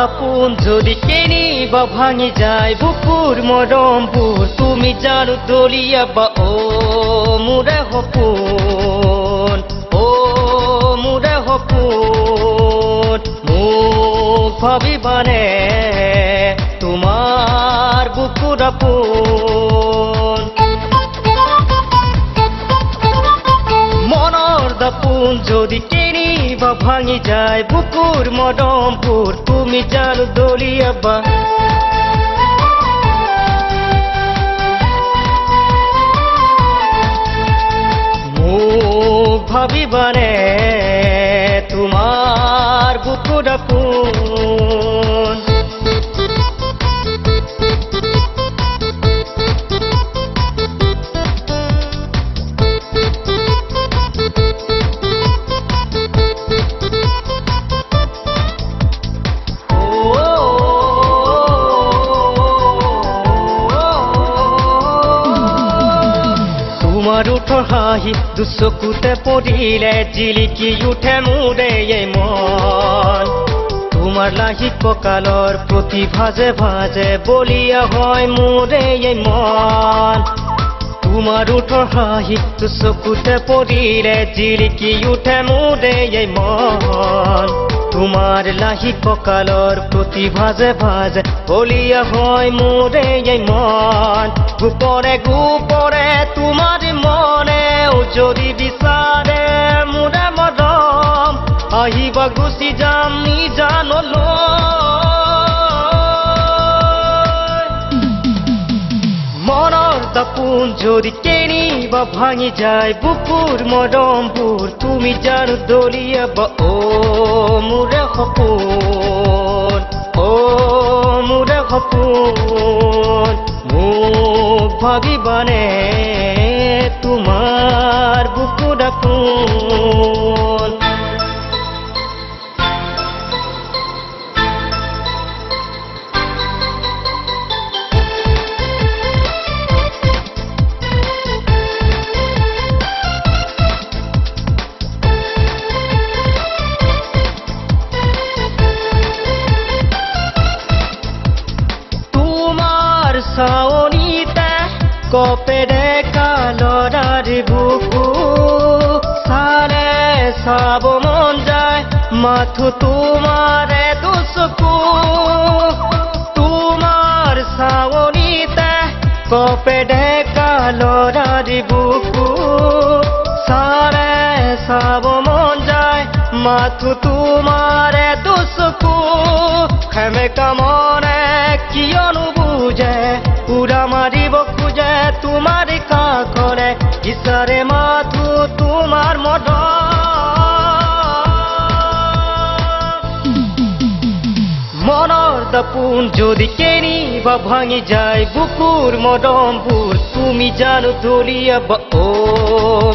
দাপোন যদি কেনিবা ভাঙি যায় বুকুর মৰমবোৰ তুমি জানো দলিয়াবা ও মোৰে সপোন ও মোৰে সপোন মোক ভাবিবানে তোমাৰ বুকুৰ আপোন মনৰ দাপোন যদি কেনিবা ভাঙি যায় বুকুৰ মৰমবোৰ তুমি জানো দলিয়াবা মোক ভাবিবানে তোমাৰ বুকুৰ আপোন তোমাৰ ওঠৰ হাঁহি দুচকুতে পৰিলে জিলিকি উঠে মোৰে এই মন তোমাৰ লাহি কঁকালৰ প্ৰতি ভাজে ভাজে বলিয়া হয় মোৰে এই মন তোমাৰ ওঠৰ হাঁহি দুচকুতে পৰিলে জিলিকি উঠে মোৰে এই মন তোমাৰ লাহি কঁকালৰ প্ৰতি ভাজে ভাজে বলিয়া হয় মোৰে এই মন গোপনে গোপনে তোমাৰ মনেও যদি বিচাৰে মোৰে মৰম আহিবা গুচি যাম নিজানলৈ মনৰ দাপোন যদি কেনিবা ভাঙি যায় বুকুৰ মৰমবোৰ তুমি জানো দলিয়াবা ও মোৰে সপোন ও মোৰে সপোন মোক ভাবিবানে তোমাৰ বুকুৰ আপোন চাৱনিতে কপেৰে কালৰাৰ বুকু চালে চাব মন যায় মাথো তোমাৰে দুচকু তোমাৰ চাৱনিতে কপেৰে কালৰাৰ বুকু চালে চাব মন যায় মাথো তোমাৰে দুচকু সেমেকা মনে কিয়নো বুজে উৰা মাৰিব খোজে তোমাৰ কাষৰে ইচাৰে মাথো তোমাৰ মনৰ দাপোন যদি কেনিবা ভাঙি যায় বুকুৰ মৰমবোৰ তুমি জানো দলিয়াবা ও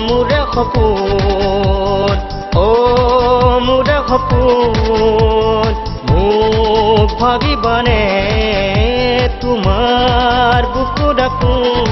মোৰে সপোন ও মোৰে সপোন মোক ভাবিবানে তোমাৰ বুকুৰ আপোন